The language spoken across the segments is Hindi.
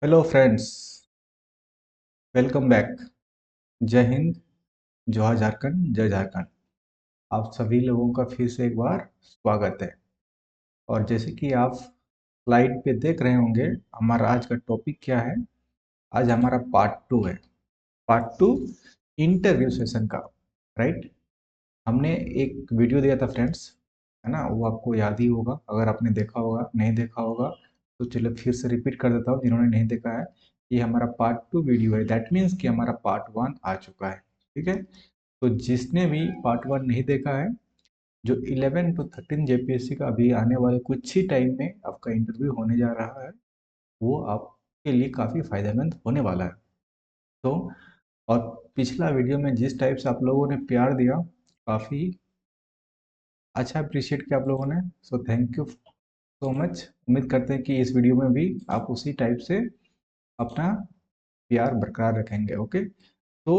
Hello friends, welcome back. जय हिंद, जोहार झारखंड, जय झारखंड। आप सभी लोगों का फिर से एक बार स्वागत है। और जैसे कि आप स्लाइड पे देख रहे होंगे, हमारा आज का टॉपिक क्या है। आज हमारा पार्ट 2 है। पार्ट 2 इंटरव्यू सेशन का। राइट। हमने एक वीडियो दिया था फ्रेंड्स, है ना। वो आपको याद ही होगा। अगर आपने देखा होगा, नहीं देखा होगा तो चलो फिर से रिपीट कर देता हूँ जिन्होंने नहीं देखा है। ये हमारा पार्ट 2 वीडियो है। दैट मीन्स कि हमारा पार्ट 1 आ चुका है। ठीक है। तो जिसने भी पार्ट 1 नहीं देखा है, जो 11 to 13 जेपीएससी का अभी आने वाले कुछ ही टाइम में आपका इंटरव्यू होने जा रहा है, वो आपके लिए काफ़ी फायदेमंद होने वाला है। तो और पिछला वीडियो में जिस टाइप से आप लोगों ने प्यार दिया, काफ़ी अच्छा अप्रिशिएट किया आप लोगों ने। So thank you so much. उम्मीद करते हैं कि इस वीडियो में भी आप उसी टाइप से अपना प्यार बरकरार रखेंगे। ओके। तो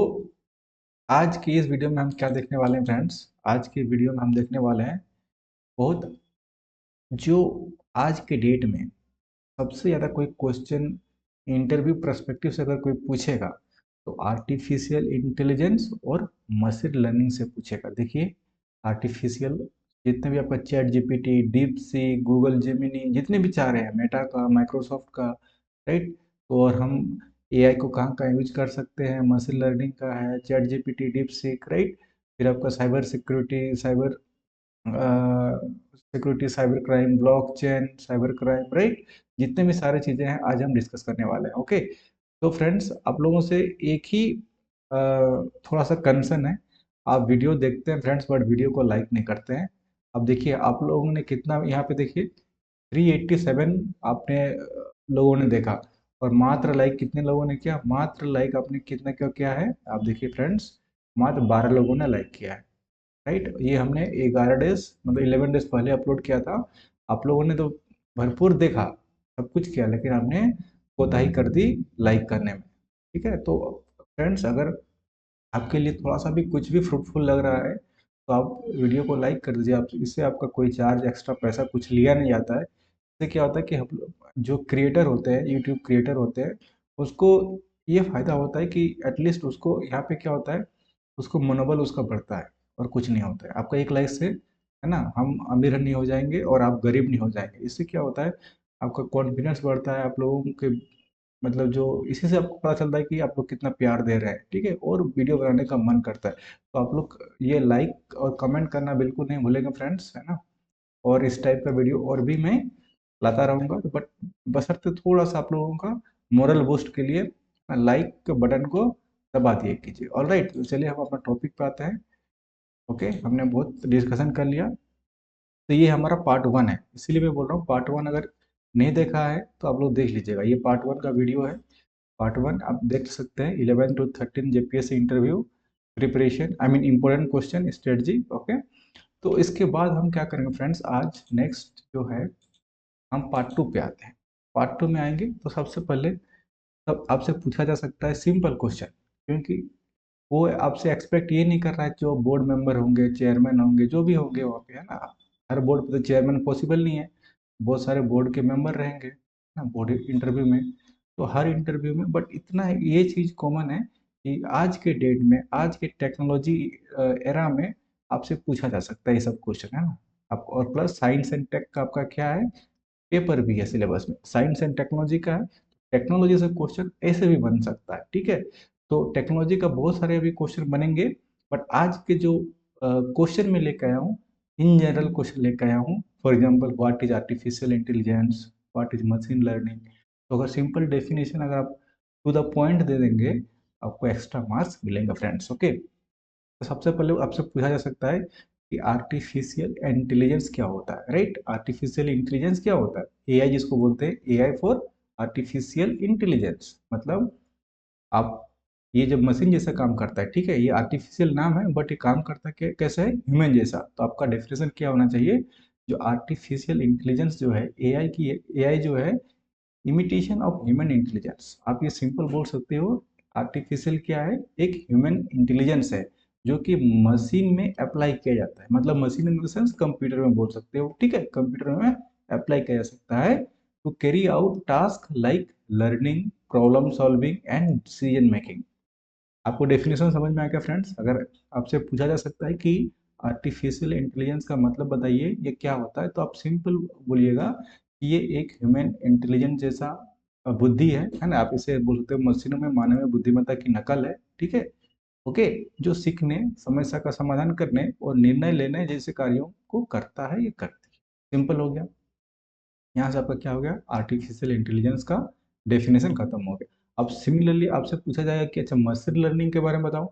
आज की इस वीडियो में हम क्या देखने वाले हैं फ्रेंड्स। आज की वीडियो में हम देखने वाले हैं बहुत जो आज के डेट में सबसे ज़्यादा कोई क्वेश्चन इंटरव्यू पर्सपेक्टिव से अगर कोई पूछेगा तो आर्टिफिशियल इंटेलिजेंस और मशीन लर्निंग से पूछेगा। देखिए, आर्टिफिशियल जितने भी आपका chat GPT, deep sea, Google Gemini, जितने भी चाह रहे हैं, मेटा का, माइक्रोसॉफ्ट का। राइट। तो और हम एआई को कहाँ कहाँ यूज कर सकते हैं, मशीन लर्निंग का है, chat GPT, deep seek. Right. फिर आपका cyber security, security, cyber crime, blockchain, cyber crime. Right. जितने भी सारे चीज़ें हैं आज हम डिस्कस करने वाले हैं। ओके। तो फ्रेंड्स, आप लोगों से एक ही थोड़ा सा कंसर्न है। आप वीडियो देखते हैं फ्रेंड्स, बट वीडियो को लाइक नहीं करते हैं। अब देखिए, आप लोगों ने कितना यहाँ पे देखिए 387 आपने लोगों ने देखा। और मात्र लाइक कितने लोगों ने किया, मात्र लाइक आपने कितना क्या किया है, आप देखिए फ्रेंड्स, मात्र 12 लोगों ने लाइक किया है। राइट। ये हमने 11 डेज मतलब 11 डेज पहले अपलोड किया था। आप लोगों ने तो भरपूर देखा, सब कुछ किया, लेकिन हमने कोताही कर दी लाइक करने में। ठीक है। तो फ्रेंड्स, अगर आपके लिए थोड़ा सा भी कुछ भी फ्रूटफुल लग रहा है तो आप वीडियो को लाइक कर दीजिए। आप इससे आपका कोई चार्ज, एक्स्ट्रा पैसा कुछ लिया नहीं जाता है। इससे क्या होता है कि हम लोग जो क्रिएटर होते हैं, यूट्यूब क्रिएटर होते हैं, उसको ये फ़ायदा होता है कि एटलीस्ट उसको यहाँ पे क्या होता है, उसको मनोबल उसका बढ़ता है। और कुछ नहीं होता है। आपका एक लाइक से, है ना, हम अमीर नहीं हो जाएंगे और आप गरीब नहीं हो जाएंगे। इससे क्या होता है, आपका कॉन्फिडेंस बढ़ता है। आप लोगों के मतलब जो इसी से आपको पता चलता है कि आप लोग कितना प्यार दे रहे हैं। ठीक है। और वीडियो बनाने का मन करता है। तो आप लोग ये लाइक और कमेंट करना बिल्कुल नहीं भूलेंगे फ्रेंड्स, है ना। और इस टाइप का वीडियो और भी मैं लाता रहूँगा, तो बट बशर्ते थोड़ा सा आप लोगों का मोरल बूस्ट के लिए लाइक के बटन को दबा दिए कीजिए। All right. तो चलिए हम अपना टॉपिक पे आते हैं। ओके, हमने बहुत डिस्कशन कर लिया। तो ये हमारा पार्ट 1 है, इसीलिए मैं बोल रहा हूँ पार्ट 1 अगर नहीं देखा है तो आप लोग देख लीजिएगा। ये पार्ट 1 का वीडियो है। पार्ट 1 आप देख सकते हैं, 11 to 13 JPSC interview preparation, I mean important question strategy. Okay. तो इसके बाद हम क्या करेंगे फ्रेंड्स, आज नेक्स्ट जो है हम पार्ट 2 पे आते हैं। पार्ट 2 में आएंगे तो सबसे पहले तब आपसे पूछा जा सकता है सिंपल क्वेश्चन, क्योंकि वो आपसे एक्सपेक्ट ये नहीं कर रहा है, जो बोर्ड मेंबर होंगे, चेयरमैन होंगे, जो भी होंगे वहाँ पे, है ना। हर बोर्ड पे तो चेयरमैन पॉसिबल नहीं है। बहुत सारे बोर्ड के मेंबर रहेंगे ना बोर्ड इंटरव्यू में। तो हर इंटरव्यू में बट इतना ये चीज़ कॉमन है कि आज के डेट में, आज के टेक्नोलॉजी एरा में आपसे पूछा जा सकता है ये सब क्वेश्चन, है ना। आप और प्लस साइंस एंड टेक का आपका क्या है, पेपर भी है सिलेबस में, साइंस एंड टेक्नोलॉजी का है। टेक्नोलॉजी से क्वेश्चन ऐसे भी बन सकता है। ठीक है। तो टेक्नोलॉजी का बहुत सारे अभी क्वेश्चन बनेंगे। बट आज के जो क्वेश्चन में लेकर आया हूँ, इन जनरल क्वेश्चन लेकर आया हूँ। For example, what is artificial intelligence, what is machine learning. तो अगर सिंपल डेफिनेशन अगर आप टू द पॉइंट दे देंगे, आपको एक्स्ट्रा मार्क्स मिलेंगे फ्रेंड्स। ओके। तो सबसे पहले आपसे पूछा जा सकता है कि आर्टिफिशियल इंटेलिजेंस क्या होता है। राइट। आर्टिफिशियल इंटेलिजेंस क्या होता है, एआई जिसको बोलते हैं, एआई फॉर आर्टिफिशियल इंटेलिजेंस। मतलब आप ये जब मशीन जैसा काम करता है, ठीक है, ये आर्टिफिशियल नाम है बट ये काम करता है कैसे है, ह्यूमन जैसा। तो आपका डेफिनेशन क्या होना चाहिए, जो आर्टिफिशियल इंटेलिजेंस जो है एआई की, एआई जो है इमिटेशन ऑफ ह्यूमन इंटेलिजेंस। आप ये सिंपल बोल सकते हो, आर्टिफिशियल क्या है, एक ह्यूमन इंटेलिजेंस है जो कि मशीन में अप्लाई किया जाता है। मतलब machine in the sense computer में बोल सकते हो। ठीक है, कंप्यूटर में अप्लाई किया जा सकता है to carry out task like learning, problem solving and decision making. आपको डेफिनेशन समझ में आ गया फ्रेंड्स? अगर आपसे पूछा जा सकता है कि आर्टिफिशियल इंटेलिजेंस का मतलब बताइए ये क्या होता है, तो आप सिंपल बोलिएगा कि ये एक ह्यूमन इंटेलिजेंस जैसा बुद्धि है ना। आप इसे बोल सकते हो मशीनों में मानवीय बुद्धिमत्ता की नकल है, ठीक है। ओके, जो सीखने, समस्या का समाधान करने और निर्णय लेने जैसे कार्यों को करता है, ये करती है। सिंपल हो गया। यहाँ से आपका क्या हो गया, आर्टिफिशियल इंटेलिजेंस का डेफिनेशन खत्म हो गया। अब सिमिलरली आपसे पूछा जाएगा कि अच्छा मशीन लर्निंग के बारे में बताओ,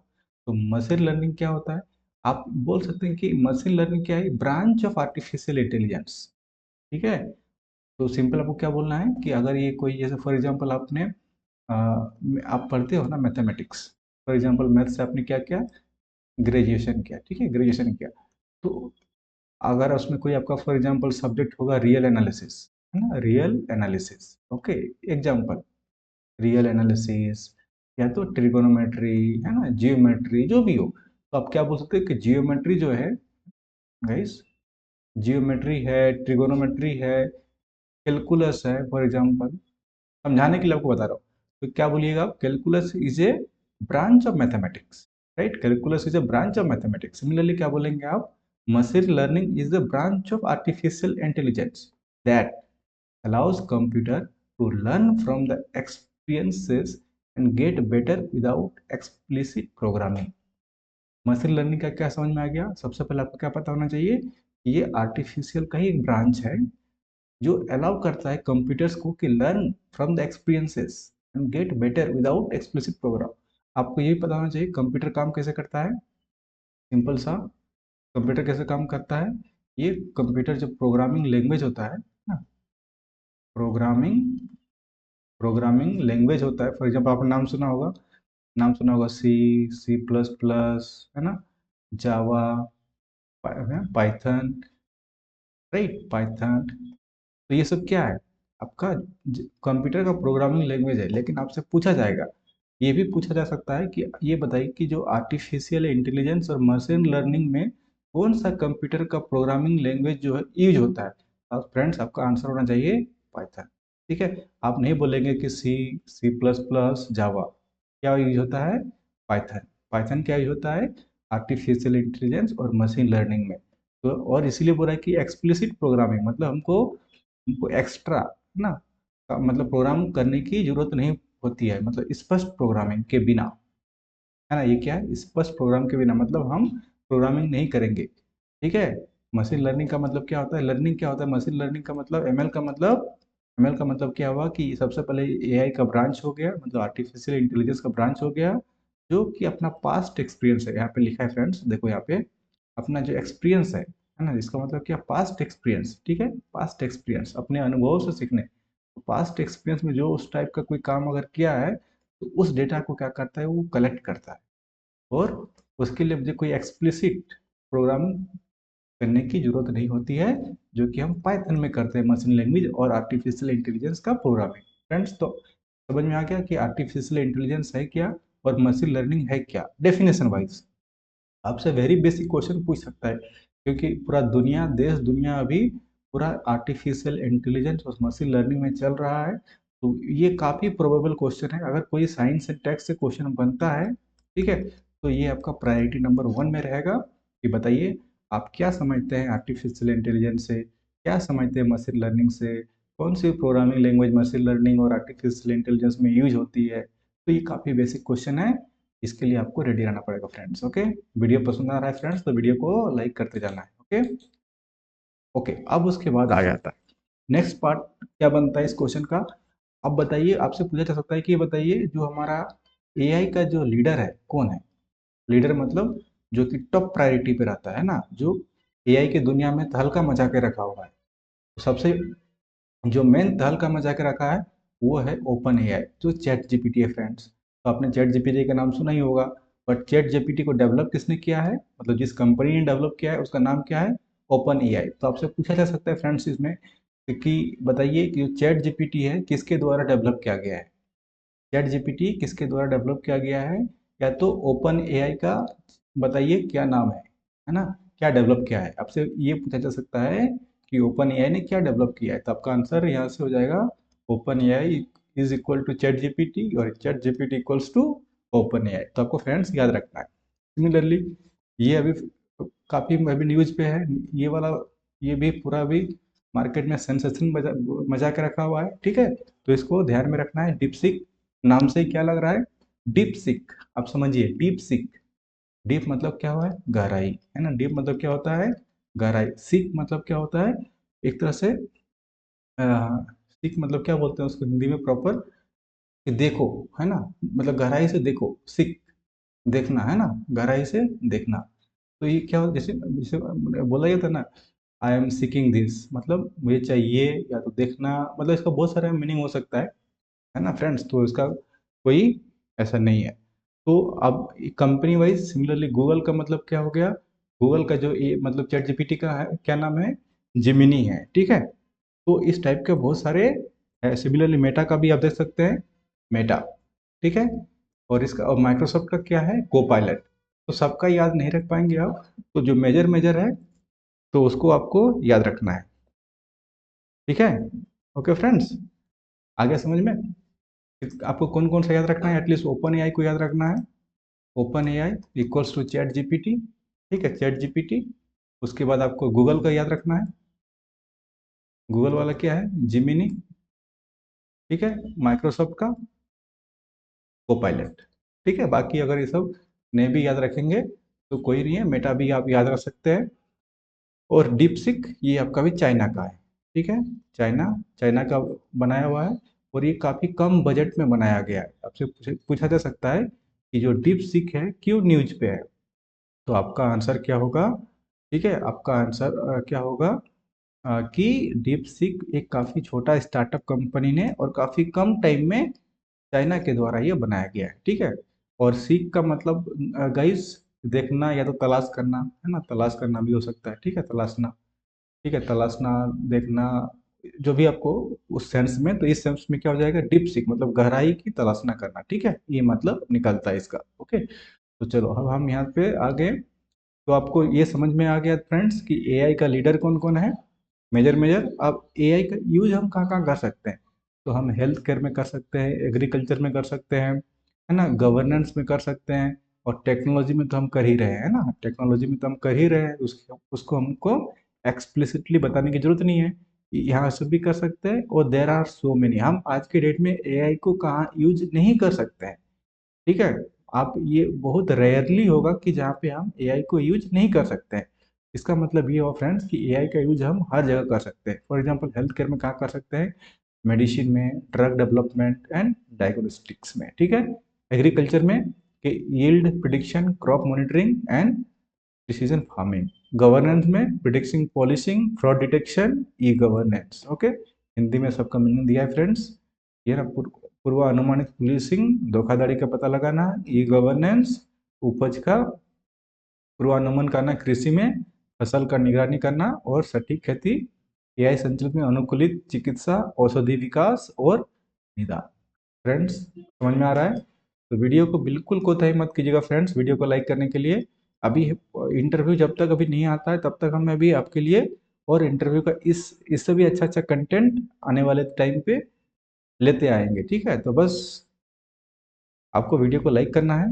तो मशीन लर्निंग क्या होता है? आप बोल सकते हैं कि मशीन लर्निंग क्या है, ब्रांच ऑफ आर्टिफिशियल इंटेलिजेंस, ठीक है। तो सिंपल आपको क्या बोलना है कि अगर ये कोई, जैसे फॉर एग्जांपल आपने आप पढ़ते हो ना मैथमेटिक्स, फॉर एग्जांपल मैथ से आपने क्या किया, ग्रेजुएशन किया, ठीक है, ग्रेजुएशन किया। तो अगर उसमें कोई आपका फॉर एग्जांपल सब्जेक्ट होगा रियल एनालिसिस, है ना, real analysis, okay, example real analysis, या तो ट्रिगोनोमेट्री, है ना, जियोमेट्री, जो भी हो, तो आप क्या बोल सकते हैं कि जियोमेट्री जो है गाइस, जियोमेट्री है, ट्रिगोनोमेट्री है, कैलकुलस है, फॉर एग्जांपल समझाने के लिए आपको बता रहा हूँ। तो क्या बोलिएगा आप, calculus is a branch of mathematics, right, calculus is a branch of mathematics. Similarly क्या बोलेंगे आप, machine learning is the branch of artificial intelligence that allows computer to learn from the experiences and get better without explicit programming। Machine learning का क्या समझ में आ गया? सबसे पहले आपको क्या पता होना चाहिए कि ये आर्टिफिशियल का ही एक ब्रांच है जो अलाउ करता है कंप्यूटर्स को कि learn from the experiences and get better without explicit program. आपको ये भी पता होना चाहिए कंप्यूटर काम कैसे करता है। सिंपल सा, कंप्यूटर कैसे काम करता है, ये कंप्यूटर जो प्रोग्रामिंग लैंग्वेज होता है ना, प्रोग्रामिंग प्रोग्रामिंग लैंग्वेज होता है। फॉर एग्जांपल आपने नाम सुना होगा सी, सी प्लस प्लस, है ना, जावा, पाइथन, राइट, पाइथन। तो ये सब क्या है, आपका कंप्यूटर का प्रोग्रामिंग लैंग्वेज है। लेकिन आपसे पूछा जाएगा, ये भी पूछा जा सकता है कि ये बताइए कि जो आर्टिफिशियल इंटेलिजेंस और मशीन लर्निंग में कौन सा कंप्यूटर का प्रोग्रामिंग लैंग्वेज जो है यूज होता है। अब फ्रेंड्स आपका आंसर होना चाहिए पाइथन, ठीक है। आप नहीं बोलेंगे कि सी, सी प्लस प्लस, जावा, क्या यूज होता है, पाइथन। पाइथन क्या यूज होता है, आर्टिफिशियल इंटेलिजेंस और मशीन लर्निंग में। तो और इसीलिए बोला है कि एक्सप्लिसिट प्रोग्रामिंग, मतलब हमको एक्स्ट्रा ना मतलब प्रोग्राम करने की जरूरत नहीं होती है, मतलब स्पष्ट प्रोग्रामिंग के बिना, है ना। ये क्या है, स्पष्ट प्रोग्राम के बिना, मतलब हम प्रोग्रामिंग नहीं करेंगे, ठीक है। मशीन लर्निंग का मतलब क्या होता है, लर्निंग क्या होता है, मशीन लर्निंग का मतलब एमएल का मतलब क्या हुआ कि सबसे पहले एआई का ब्रांच हो गया, मतलब आर्टिफिशियल इंटेलिजेंस का ब्रांच हो गया, जो कि अपना पास्ट एक्सपीरियंस है, यहाँ पे लिखा है फ्रेंड्स, देखो यहाँ पे अपना जो एक्सपीरियंस है ना, इसका मतलब क्या, पास्ट एक्सपीरियंस, ठीक है, पास्ट एक्सपीरियंस, अपने अनुभव से सीखने। तो पास्ट एक्सपीरियंस में जो उस टाइप का कोई काम अगर किया है, तो उस डेटा को क्या करता है, वो कलेक्ट करता है, और उसके लिए मुझे कोई एक्सप्लिसिट प्रोग्राम करने की जरूरत नहीं होती है, जो कि हम पाइथन में करते हैं, मशीन लैंग्वेज और आर्टिफिशियल इंटेलिजेंस का प्रोग्रामिंग। फ्रेंड्स, तो समझ में आ गया कि आर्टिफिशियल इंटेलिजेंस है क्या और मशीन लर्निंग है क्या, डेफिनेशन वाइज। आपसे वेरी बेसिक क्वेश्चन पूछ सकता है, क्योंकि पूरा दुनिया, देश दुनिया अभी पूरा आर्टिफिशियल इंटेलिजेंस और मशीन लर्निंग में चल रहा है। तो ये काफ़ी प्रोबेबल क्वेश्चन है, अगर कोई साइंस एंड टेक्स से क्वेश्चन बनता है, ठीक है, तो ये आपका प्रायोरिटी नंबर 1 में रहेगा कि बताइए आप क्या समझते हैं आर्टिफिशियल इंटेलिजेंस से, क्या समझते हैं मशीन लर्निंग से, कौन सी प्रोग्रामिंग लैंग्वेज मशीन लर्निंग और आर्टिफिशियल इंटेलिजेंस में यूज होती है। तो ये काफ़ी बेसिक क्वेश्चन है, इसके लिए आपको रेडी रहना पड़ेगा फ्रेंड्स। ओके, वीडियो पसंद आ रहा है फ्रेंड्स, तो वीडियो को लाइक करते जाना है। ओके ओके, अब उसके बाद आ जाता है नेक्स्ट पार्ट, क्या बनता है इस क्वेश्चन का। अब बताइए, आपसे पूछा जा सकता है कि ये बताइए जो हमारा एआई का जो लीडर है कौन है। लीडर मतलब जो कि टॉप प्रायोरिटी पे रहता है ना, जो एआई की दुनिया में तहलका मचा के रखा हुआ है। तो सबसे जो मेन तहलका मचा के रखा है, वो है ओपन एआई, जो चैट जीपीटी है फ्रेंड्स। तो आपने चैट जीपीटी का नाम सुना ही होगा, बट चैट जीपीटी को डेवलप किसने किया है, मतलब जिस कंपनी ने डेवलप किया है उसका नाम क्या है, ओपन एआई। तो आपसे पूछा जा सकता है फ्रेंड्स इसमें कि बताइए कि जो चैट जीपीटी है किसके द्वारा डेवलप किया गया है, चैट जीपीटी किसके द्वारा डेवलप किया गया है, या तो ओपन एआई का बताइए क्या नाम है ना, क्या डेवलप किया है। आपसे ये पूछा जा सकता है कि ओपन एआई ने क्या डेवलप किया है, तो आपका आंसर यहाँ से हो जाएगा Open AI is equal to chat GPT और Chat GPT equals to Open AI. तो आपको फ्रेंड्स याद रखना है। सिमिलरली ये अभी काफ़ी अभी न्यूज पे है ये वाला, ये भी पूरा भी मार्केट में सेंसेशन मचा के रखा हुआ है, ठीक है। तो इसको ध्यान में रखना है। डीपसीक नाम से ही क्या लग रहा है, डीपसीक, आप समझिए डीपसीक। डीप मतलब क्या हुआ है, गहराई, है ना। डीप मतलब क्या होता है, गहराई। सीक मतलब क्या होता है, एक तरह से सीक मतलब क्या बोलते हैं उसको हिंदी में प्रॉपर, कि देखो, है ना, मतलब गहराई से देखो, सीक देखना, है ना, गहराई से देखना। तो ये क्या हो, जैसे जैसे बोला जाता है ना, आई एम सीकिंग दिस, मतलब मुझे चाहिए, या तो देखना, मतलब इसका बहुत सारा मीनिंग हो सकता है ना फ्रेंड्स। तो इसका कोई ऐसा नहीं है। तो अब कंपनी वाइज सिमिलरली गूगल का मतलब क्या हो गया, गूगल का जो ये मतलब चैट जीपीटी का है क्या नाम है, जिमिनी है, ठीक है। तो इस टाइप के बहुत सारे है। सिमिलरली मेटा का भी आप देख सकते हैं, मेटा, ठीक है। और इसका और माइक्रोसॉफ्ट का क्या है, कोपायलट। तो सबका याद नहीं रख पाएंगे आप, तो जो मेजर मेजर है तो उसको आपको याद रखना है, ठीक है। ओके फ्रेंड्स, आ गया समझ में। आपको कौन कौन सा याद रखना है, एटलीस्ट ओपन एआई को याद रखना है। Open AI equals to chat GPT, ठीक है, चैट जीपीटी। उसके बाद आपको गूगल का याद रखना है, गूगल वाला क्या है, जिमिनी, ठीक है। माइक्रोसॉफ्ट का कोपायलट, ठीक है। बाकी अगर ये सब नहीं भी याद रखेंगे तो कोई नहीं है, मेटा भी आप याद रख सकते हैं। और डीपसिक ये आपका भी चाइना का है, ठीक है। चाइना, चाइना का बनाया हुआ है। और ये काफ़ी कम बजट में बनाया गया है। आपसे पूछा जा सकता है कि जो डीपसिक है क्यों न्यूज पे है, तो आपका आंसर क्या होगा, ठीक है। आपका आंसर क्या होगा, कि डीपसीक एक काफ़ी छोटा स्टार्टअप कंपनी ने और काफ़ी कम टाइम में चाइना के द्वारा ये बनाया गया है, ठीक है। और सीख का मतलब गाइस देखना या तो तलाश करना, है ना, तलाश करना भी हो सकता है, ठीक है, तलाशना, ठीक है, तलाशना, देखना, जो भी आपको उस सेंस में, तो इस सेंस में क्या हो जाएगा, डीप सीक मतलब गहराई की तलाशना करना, ठीक है, ये मतलब निकलता है इसका। ओके, तो चलो अब हम यहाँ पे आगे। तो आपको ये समझ में आ गया फ्रेंड्स कि एआई का लीडर कौन कौन है, मेजर मेजर। अब एआई का यूज हम कहाँ कहाँ कर सकते हैं, तो हम हेल्थ केयर में कर सकते हैं, एग्रीकल्चर में कर सकते हैं, है ना, गवर्नेंस में कर सकते हैं, और टेक्नोलॉजी में तो हम कर ही रहे हैं, है ना, टेक्नोलॉजी में तो हम कर ही रहे हैं, उसको हमको एक्सप्लिसिटली बताने की जरूरत नहीं है, यहाँ से भी कर सकते हैं। और देर आर सो मेनी, हम आज के डेट में एआई को कहाँ यूज नहीं कर सकते हैं, ठीक है। आप ये बहुत रेयरली होगा कि जहाँ पे हम एआई को यूज नहीं कर सकते हैं। इसका मतलब ये हो फ्रेंड्स कि एआई का यूज हम हर जगह कर सकते हैं। फॉर एग्जांपल हेल्थ केयर में कहाँ कर सकते हैं, मेडिसिन में, ड्रग डेवलपमेंट एंड डायग्नोस्टिक्स में, ठीक है। एग्रीकल्चर में कि yield prediction, crop monitoring and decision farming. Governance में predicting, policing, fraud detection, e governance. Okay, Hindi में सबका मीनिंग दिया है फ्रेंड्स। ये ना पूर्वानुमानित पुलिसिंग, धोखाधड़ी का पता लगाना, ई गवर्नेंस, उपज का पूर्वानुमान करना कृषि में, फसल का निगरानी करना और सटीक खेती, एआई संचालित में अनुकूलित चिकित्सा, औषधि विकास और निदान। फ्रेंड्स समझ में आ रहा है, तो वीडियो को बिल्कुल कोताही मत कीजिएगा फ्रेंड्स, वीडियो को लाइक करने के लिए। अभी इंटरव्यू जब तक अभी नहीं आता है तब तक हम अभी आपके लिए और इंटरव्यू का इससे भी अच्छा अच्छा कंटेंट आने वाले टाइम पे लेते आएंगे, ठीक है। तो बस आपको वीडियो को लाइक करना है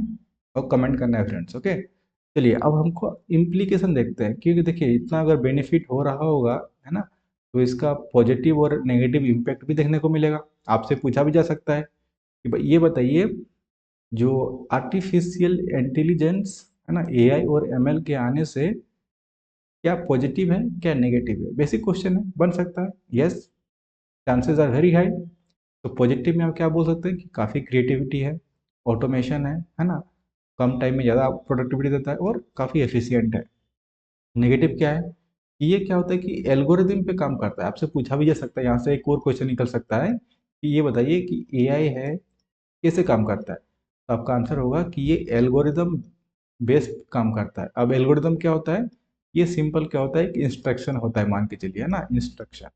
और कमेंट करना है फ्रेंड्स। ओके, चलिए अब हमको इम्प्लीकेशन देखते हैं, क्योंकि देखिए इतना अगर बेनिफिट हो रहा होगा, है ना, तो इसका पॉजिटिव और नेगेटिव इम्पैक्ट भी देखने को मिलेगा। आपसे पूछा भी जा सकता है कि भाई ये बताइए, जो आर्टिफिशियल इंटेलिजेंस, है ना, एआई और एमएल के आने से क्या पॉजिटिव है क्या नेगेटिव है, बेसिक क्वेश्चन है, बन सकता है। Yes, chances are very high. तो पॉजिटिव में आप क्या बोल सकते हैं कि काफ़ी क्रिएटिविटी है, ऑटोमेशन है ना, कम टाइम में ज़्यादा प्रोडक्टिविटी देता है और काफ़ी एफिशिएंट है। नेगेटिव क्या है कि ये क्या होता है कि एल्गोरिदम पे काम करता है। आपसे पूछा भी जा सकता है, यहाँ से एक और क्वेश्चन निकल सकता है कि ये बताइए कि एआई है कैसे काम करता है, तो आपका आंसर होगा कि ये एल्गोरिदम बेस्ड काम करता है। अब एल्गोरिदम क्या होता है, ये सिंपल क्या होता है कि इंस्ट्रक्शन होता है, मान के चलिए, है ना, इंस्ट्रक्शन।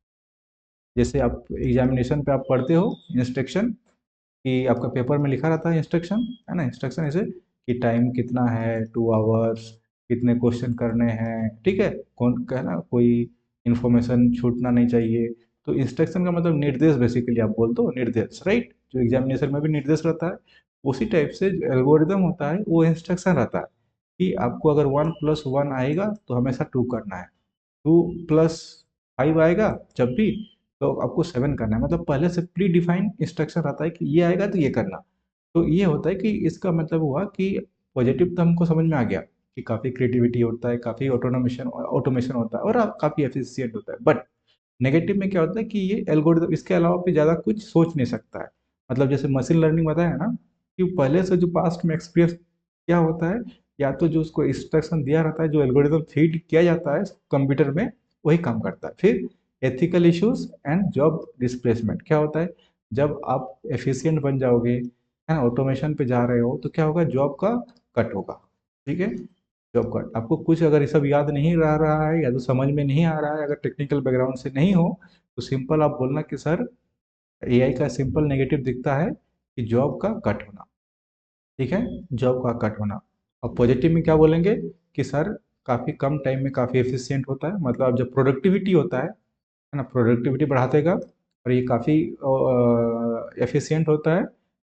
जैसे आप एग्जामिनेशन पे आप पढ़ते हो इंस्ट्रक्शन, कि आपका पेपर में लिखा रहता है इंस्ट्रक्शन, है ना, इंस्ट्रक्शन ऐसे कि टाइम कितना है, 2 आवर्स, कितने क्वेश्चन करने हैं, ठीक है, कौन कहना कोई इन्फॉर्मेशन छूटना नहीं चाहिए। तो इंस्ट्रक्शन का मतलब निर्देश, बेसिकली आप बोल दो निर्देश, राइट, जो एग्जामिनेशन में भी निर्देश रहता है, उसी टाइप से जो एल्गोरिदम होता है वो इंस्ट्रक्शन रहता है कि आपको अगर 1+1 आएगा तो हमेशा 2 करना है, 2+5 आएगा जब भी, तो आपको 7 करना है। मतलब पहले से प्री डिफाइंड इंस्ट्रक्शन रहता है कि ये आएगा तो ये करना। तो ये होता है कि इसका मतलब हुआ कि पॉजिटिव तो हमको समझ में आ गया कि काफ़ी क्रिएटिविटी होता है, काफ़ी ऑटोनोमेशन ऑटोमेशन होता है और काफ़ी एफिशिएंट होता है। बट नेगेटिव में क्या होता है कि ये एल्गोरिदम इसके अलावा भी ज़्यादा कुछ सोच नहीं सकता है। मतलब जैसे मशीन लर्निंग बताया है ना, कि पहले से जो पास्ट में एक्सपीरियंस क्या होता है, या तो जो उसको इंस्ट्रक्शन दिया रहता है, जो एल्गोरिदम फीड किया जाता है कंप्यूटर में, वही काम करता है। फिर ethical issues and job displacement क्या होता है, जब आप एफिशिएंट बन जाओगे, है ना, ऑटोमेशन पे जा रहे हो, तो क्या होगा, जॉब का कट होगा। ठीक है, जॉब कट, आपको कुछ अगर ये सब याद नहीं रह रहा है या तो समझ में नहीं आ रहा है, अगर टेक्निकल बैकग्राउंड से नहीं हो, तो सिंपल आप बोलना कि सर एआई का सिंपल नेगेटिव दिखता है कि जॉब का कट होना। ठीक है, जॉब का कट होना। और पॉजिटिव में क्या बोलेंगे कि सर काफ़ी कम टाइम में काफ़ी एफिशिएंट होता है, मतलब जब प्रोडक्टिविटी होता है ना, प्रोडक्टिविटी बढ़ा देगा, और ये काफ़ी एफिशिएंट होता है,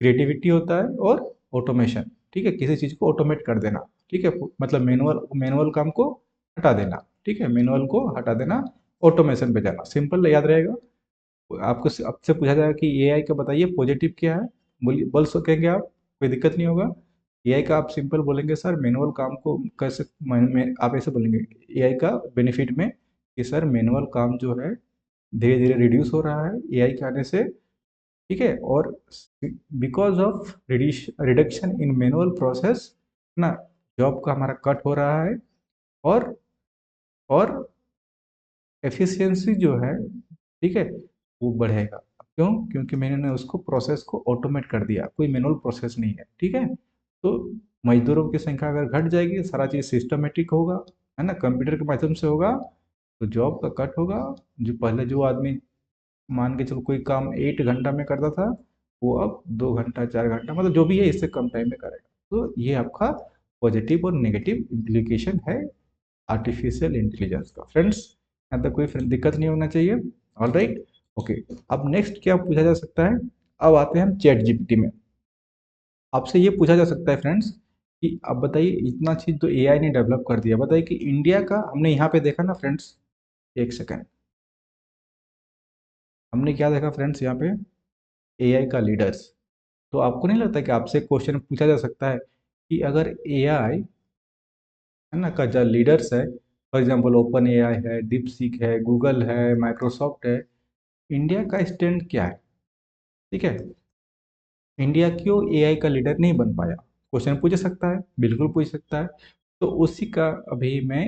क्रिएटिविटी होता है और ऑटोमेशन। ठीक है, किसी चीज़ को ऑटोमेट कर देना। ठीक है, मतलब मैनुअल मैनुअल काम को हटा देना। ठीक है, मैनुअल को हटा देना, ऑटोमेशन पे जाना। सिंपल याद रहेगा। आपको आपसे पूछा जाएगा कि एआई का बताइए पॉजिटिव क्या है, बोलिए, बोल सकेंगे आप, कोई दिक्कत नहीं होगा। एआई का आप सिंपल बोलेंगे सर मैनुअल काम को कैसे, आप ऐसे बोलेंगे एआई का बेनिफिट में कि सर मैनुअल काम जो है धीरे धीरे रिड्यूस हो रहा है एआई के आने से। ठीक है, और because of reduction in manual process ना, जॉब का हमारा कट हो रहा है, और और एफिशिएंसी जो है, ठीक है, वो बढ़ेगा। क्यों? क्योंकि मैंने उसको प्रोसेस को ऑटोमेट कर दिया, कोई मैनुअल प्रोसेस नहीं है। ठीक है, तो मजदूरों की संख्या अगर घट जाएगी, सारा चीज़ सिस्टमेटिक होगा, है ना, कंप्यूटर के माध्यम से होगा, तो जॉब का कट होगा। जो पहले जो आदमी मान के चलो कोई काम 8 घंटा में करता था, वो अब 2 घंटा 4 घंटा, मतलब जो भी है इससे कम टाइम में करेगा। तो ये आपका पॉजिटिव और नेगेटिव इम्प्लीकेशन है आर्टिफिशियल इंटेलिजेंस का। फ्रेंड्स, यहाँ तक कोई दिक्कत नहीं होना चाहिए। All right, okay. अब नेक्स्ट क्या पूछा जा सकता है, अब आते हैं हम चैट जीपीटी में। आपसे ये पूछा जा सकता है फ्रेंड्स कि अब बताइए, इतना चीज़ तो एआई ने डेवलप कर दिया, बताइए कि इंडिया का, हमने यहाँ पे देखा ना फ्रेंड्स, एक सेकेंड, हमने क्या देखा फ्रेंड्स यहाँ पे, एआई का लीडर्स। तो आपको नहीं लगता कि आपसे क्वेश्चन पूछा जा सकता है कि अगर एआई, है ना, का जो लीडर्स है, फॉर एग्जांपल ओपन एआई है, डीप सीक है, गूगल है, माइक्रोसॉफ्ट है, इंडिया का स्टैंड क्या है? ठीक है, इंडिया क्यों एआई का लीडर नहीं बन पाया? क्वेश्चन पूछ सकता है, बिल्कुल पूछ सकता है। तो उसी का अभी मैं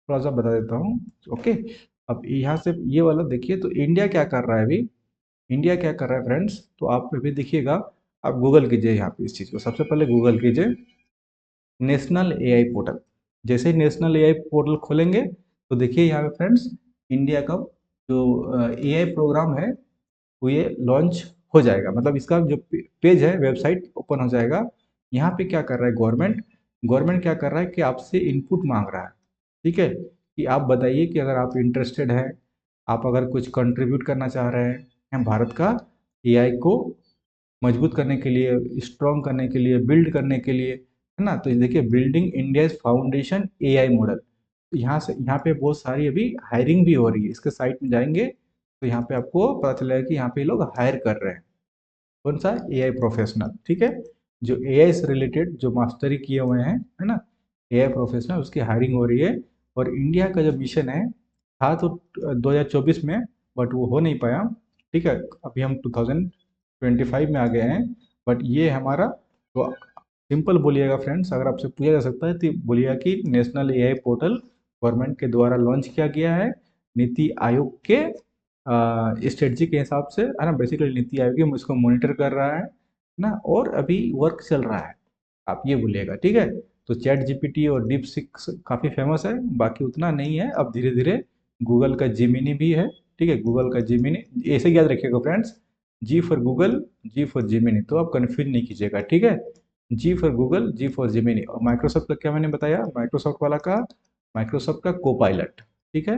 थोड़ा सा बता देता हूँ। ओके, अब यहाँ से ये वाला देखिए, तो इंडिया क्या कर रहा है अभी, इंडिया क्या कर रहा है फ्रेंड्स, तो आप अभी देखिएगा, आप गूगल कीजिए यहाँ पे इस चीज़ को, सबसे पहले गूगल कीजिए नेशनल एआई पोर्टल। जैसे ही नेशनल एआई पोर्टल खोलेंगे, तो देखिए यहाँ पे फ्रेंड्स, इंडिया का जो एआई प्रोग्राम है वो ये लॉन्च हो जाएगा, मतलब इसका जो पेज है, वेबसाइट ओपन हो जाएगा। यहाँ पे क्या कर रहा है गवर्नमेंट, गवर्नमेंट क्या कर रहा है कि आपसे इनपुट मांग रहा है। ठीक है, कि आप बताइए कि अगर आप इंटरेस्टेड हैं, आप अगर कुछ कंट्रीब्यूट करना चाह रहे हैं भारत का एआई को मजबूत करने के लिए, स्ट्रॉन्ग करने के लिए, बिल्ड करने के लिए, है ना। तो ये देखिए, building India foundation AI model, तो यहाँ से यहाँ पे बहुत सारी अभी हायरिंग भी हो रही है। इसके साइट में जाएंगे तो यहाँ पे आपको पता चलेगा कि यहाँ पे लोग हायर कर रहे हैं, कौन सा, एआई प्रोफेशनल। ठीक है, जो एआई से रिलेटेड जो मास्टरी किए हुए हैं, है ना, एआई प्रोफेशनल, उसकी हायरिंग हो रही है। और इंडिया का जो मिशन है, था तो 2024 में, बट वो हो नहीं पाया। ठीक है, अभी हम 2025 में आ गए हैं, बट ये हमारा, तो सिंपल बोलिएगा फ्रेंड्स, अगर आपसे पूछा जा सकता है तो बोलिएगा कि नेशनल एआई पोर्टल गवर्नमेंट के द्वारा लॉन्च किया गया है, नीति आयोग के स्ट्रेटजी के हिसाब से, है ना, बेसिकली नीति आयोग ही उसको मॉनिटर कर रहा है ना, और अभी वर्क चल रहा है, आप ये बोलिएगा। ठीक है, तो चैट जीपीटी और डीप सिक काफ़ी फेमस है, बाकी उतना नहीं है। अब धीरे धीरे गूगल का जिमिनी भी है। ठीक है, गूगल का जिमिनी, ऐसे याद रखिएगा friends, G for Google, G for Gemini, तो आप कन्फ्यूज नहीं कीजिएगा। ठीक है, G for Google, G for Gemini. और माइक्रोसॉफ्ट का क्या मैंने बताया, माइक्रोसॉफ्ट वाला का, माइक्रोसॉफ्ट का को पायलट। ठीक है,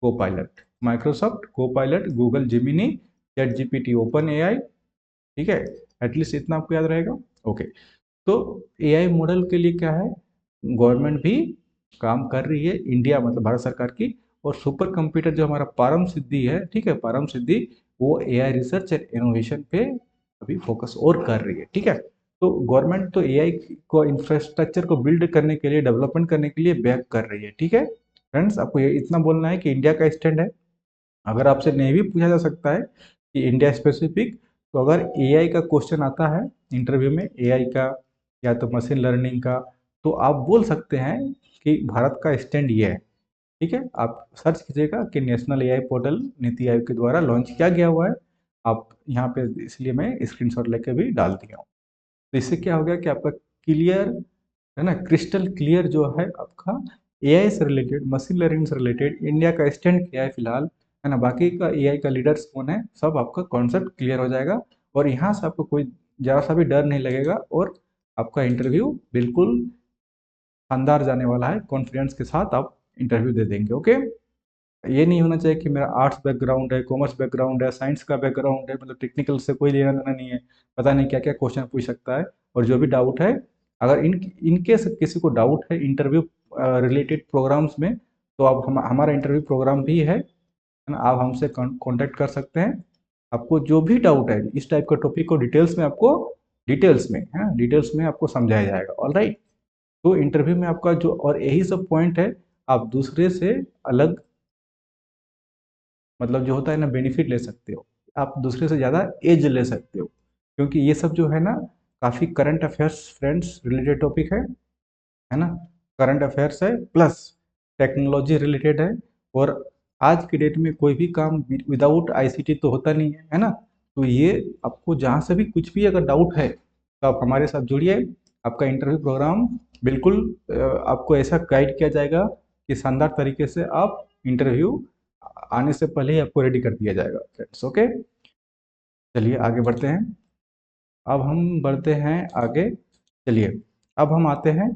Copilot, Microsoft Copilot, Google Gemini, chat GPT, open AI, ठीक है, एटलीस्ट इतना आपको याद रहेगा। ओके, तो एआई मॉडल के लिए क्या है, गवर्नमेंट भी काम कर रही है, इंडिया मतलब भारत सरकार की। और सुपर कंप्यूटर जो हमारा पारम सिद्धि है, ठीक है, पारम सिद्धि, वो एआई रिसर्च एंड इनोवेशन पे अभी फोकस और कर रही है, ठीक है। तो गवर्नमेंट तो एआई को इंफ्रास्ट्रक्चर को बिल्ड करने के लिए, डेवलपमेंट करने के लिए बैक कर रही है, ठीक है। फ्रेंड्स, आपको ये इतना बोलना है कि इंडिया का स्टैंड है। अगर आपसे नहीं भी पूछा जा सकता है कि इंडिया स्पेसिफिक, तो अगर एआई का क्वेश्चन आता है इंटरव्यू में, एआई का या तो मशीन लर्निंग का, तो आप बोल सकते हैं कि भारत का स्टैंड ये है, ठीक है। आप सर्च कीजिएगा कि national AI portal NITI Aayog के द्वारा लॉन्च किया गया हुआ है। आप यहाँ पे, इसलिए मैं स्क्रीनशॉट लेके भी डाल दिया हूँ। तो इससे क्या हो गया कि आपका क्लियर है ना, क्रिस्टल क्लियर जो है आपका एआई से रिलेटेड, मशीन लर्निंग से रिलेटेड इंडिया का स्टैंड क्या है फिलहाल, है ना, बाकी का एआई का लीडर्स कौन है, सब आपका कॉन्सेप्ट क्लियर हो जाएगा। और यहाँ से आपको कोई ज़रा सा भी डर नहीं लगेगा, और आपका इंटरव्यू बिल्कुल शानदार जाने वाला है। कॉन्फिडेंस के साथ आप इंटरव्यू दे देंगे। ओके, ये नहीं होना चाहिए कि मेरा आर्ट्स बैकग्राउंड है, कॉमर्स बैकग्राउंड है, साइंस का बैकग्राउंड है, मतलब टेक्निकल से कोई लेना देना नहीं है, पता नहीं क्या क्या क्वेश्चन पूछ सकता है। और जो भी डाउट है, अगर इनकेस किसी को डाउट है इंटरव्यू रिलेटेड प्रोग्राम्स में, तो आप हमारा इंटरव्यू प्रोग्राम भी है ना, आप हमसे कांटेक्ट कर सकते हैं। आपको जो भी डाउट है इस टाइप का टॉपिक को डिटेल्स में आपको, डिटेल्स में, हाँ, डिटेल्स में आपको समझाया जाएगा। ऑल राइट, तो इंटरव्यू में आपका जो, और यही सब पॉइंट है, आप दूसरे से अलग, मतलब जो होता है ना, बेनिफिट ले सकते हो, आप दूसरे से ज़्यादा एज ले सकते हो, क्योंकि ये सब जो है ना, काफ़ी current affairs friends related topic है ना, करंट अफेयर्स है, प्लस टेक्नोलॉजी रिलेटेड है। और आज की डेट में कोई भी काम विदाउट आईसीटी तो होता नहीं है ना। तो ये आपको जहाँ से भी कुछ भी अगर डाउट है, तो आप हमारे साथ जुड़िए। आपका इंटरव्यू प्रोग्राम बिल्कुल आपको ऐसा गाइड किया जाएगा कि शानदार तरीके से आप इंटरव्यू आने से पहले ही आपको रेडी कर दिया जाएगा फ्रेंड्स। ओके, चलिए आगे बढ़ते हैं। अब हम बढ़ते हैं आगे, चलिए अब हम आते हैं।